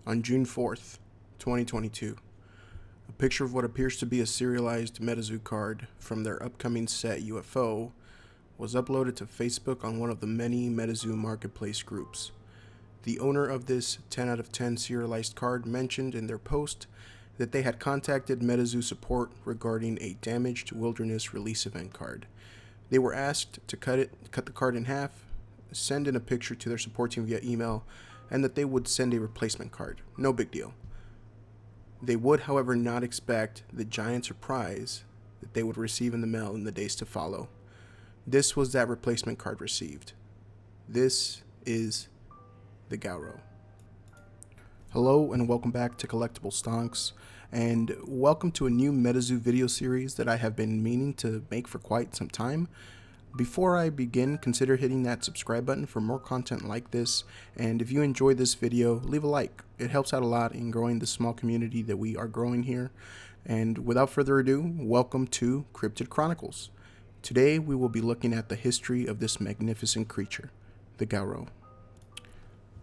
On June 4th, 2022, a picture of what appears to be a serialized Metazoo card from their upcoming set UFO was uploaded to Facebook on one of the many Metazoo marketplace groups. The owner of this 10 out of 10 serialized card mentioned in their post that they had contacted Metazoo support regarding a damaged wilderness release event card. They were asked to cut the card in half, send in a picture to their support team via email, and that they would send a replacement card. No big deal. They would, however, not expect the giant surprise that they would receive in the mail in the days to follow. This was that replacement card received. This is the Gowrow. Hello and welcome back to Collectible Stonks, and welcome to a new Metazoo video series that I have been meaning to make for quite some time. Before I begin, consider hitting that subscribe button for more content like this, and if you enjoyed this video, leave a like. It helps out a lot in growing the small community that we are growing here. And without further ado, welcome to Cryptid Chronicles. Today we will be looking at the history of this magnificent creature, the Gowrow.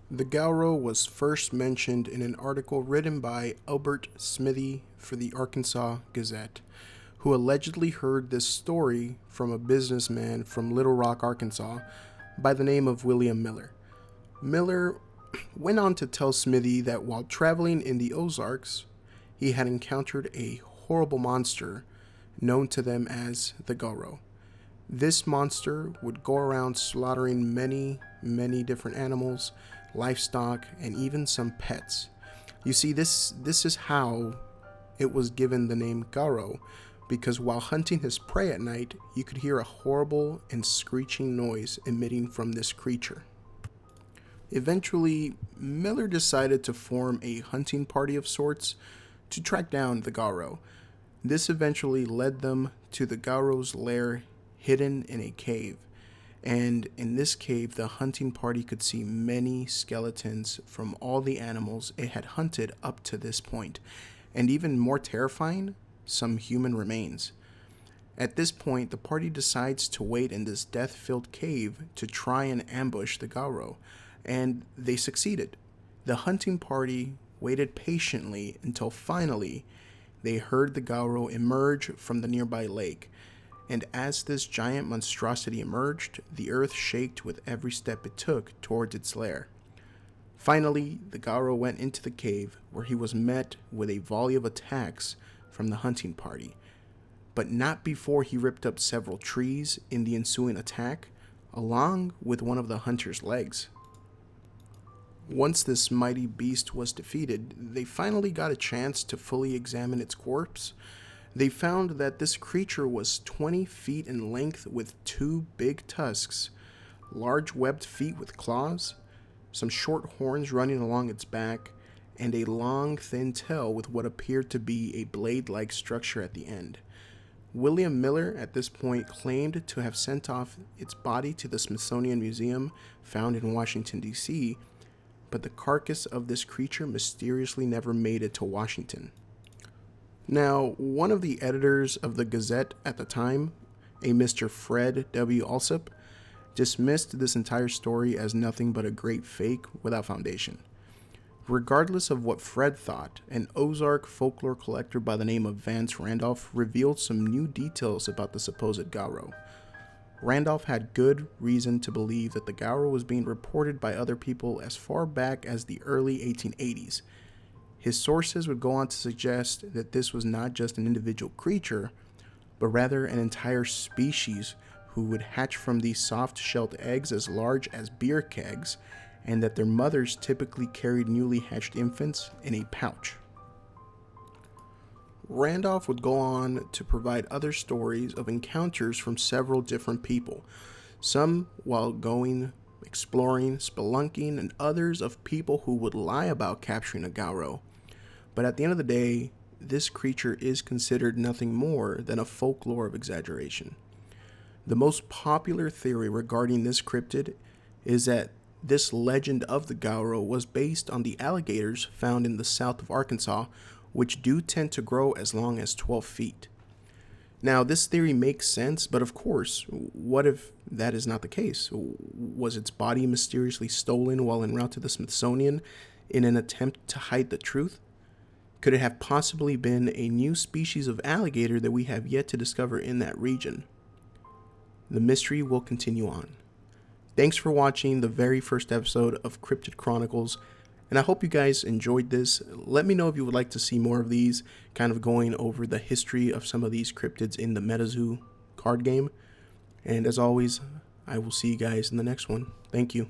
The Gowrow was first mentioned in an article written by Albert Smithy for the Arkansas Gazette, who allegedly heard this story from a businessman from Little Rock, Arkansas, by the name of William Miller. Miller went on to tell Smithy that while traveling in the Ozarks, he had encountered a horrible monster known to them as the Gowrow. This monster would go around slaughtering many different animals, livestock, and even some pets. You see, this is how it was given the name Gowrow, because while hunting his prey at night, you could hear a horrible and screeching noise emitting from this creature. Eventually, Miller decided to form a hunting party of sorts to track down the Gowrow. This eventually led them to the Gowrow's lair hidden in a cave. And in this cave, the hunting party could see many skeletons from all the animals it had hunted up to this point, and even more terrifying, some human remains. At this point, the party decides to wait in this death-filled cave to try and ambush the Gowrow, and they succeeded. The hunting party waited patiently until finally they heard the Gowrow emerge from the nearby lake. And as this giant monstrosity emerged, the earth shaked with every step it took towards its lair. Finally, the Gowrow went into the cave, where he was met with a volley of attacks from the hunting party, but not before he ripped up several trees in the ensuing attack, along with one of the hunter's legs. Once this mighty beast was defeated, they finally got a chance to fully examine its corpse. They found that this creature was 20 feet in length with two big tusks, large webbed feet with claws, some short horns running along its back, and a long, thin tail with what appeared to be a blade-like structure at the end. William Miller at this point claimed to have sent off its body to the Smithsonian Museum found in Washington, D.C., but the carcass of this creature mysteriously never made it to Washington. Now, one of the editors of the Gazette at the time, a Mr. Fred W. Alsop, dismissed this entire story as nothing but a great fake without foundation. Regardless of what Fred thought, an Ozark folklore collector by the name of Vance Randolph revealed some new details about the supposed Gowrow. Randolph had good reason to believe that the Gowrow was being reported by other people as far back as the early 1880s. His sources would go on to suggest that this was not just an individual creature, but rather an entire species who would hatch from these soft-shelled eggs as large as beer kegs, and that their mothers typically carried newly hatched infants in a pouch. Randolph would go on to provide other stories of encounters from several different people, some while going exploring, spelunking, and others of people who would lie about capturing a Gowrow. But at the end of the day, this creature is considered nothing more than a folklore of exaggeration. The most popular theory regarding this cryptid is that this legend of the Gowrow was based on the alligators found in the south of Arkansas, which do tend to grow as long as 12 feet. Now, this theory makes sense, but of course, what if that is not the case? Was its body mysteriously stolen while en route to the Smithsonian? in an attempt to hide the truth? Could it have possibly been a new species of alligator that we have yet to discover in that region? The mystery will continue on. Thanks for watching the very first episode of Cryptid Chronicles, and I hope you guys enjoyed this. Let me know if you would like to see more of these, kind of going over the history of some of these cryptids in the Metazoo card game. And as always, I will see you guys in the next one. Thank you.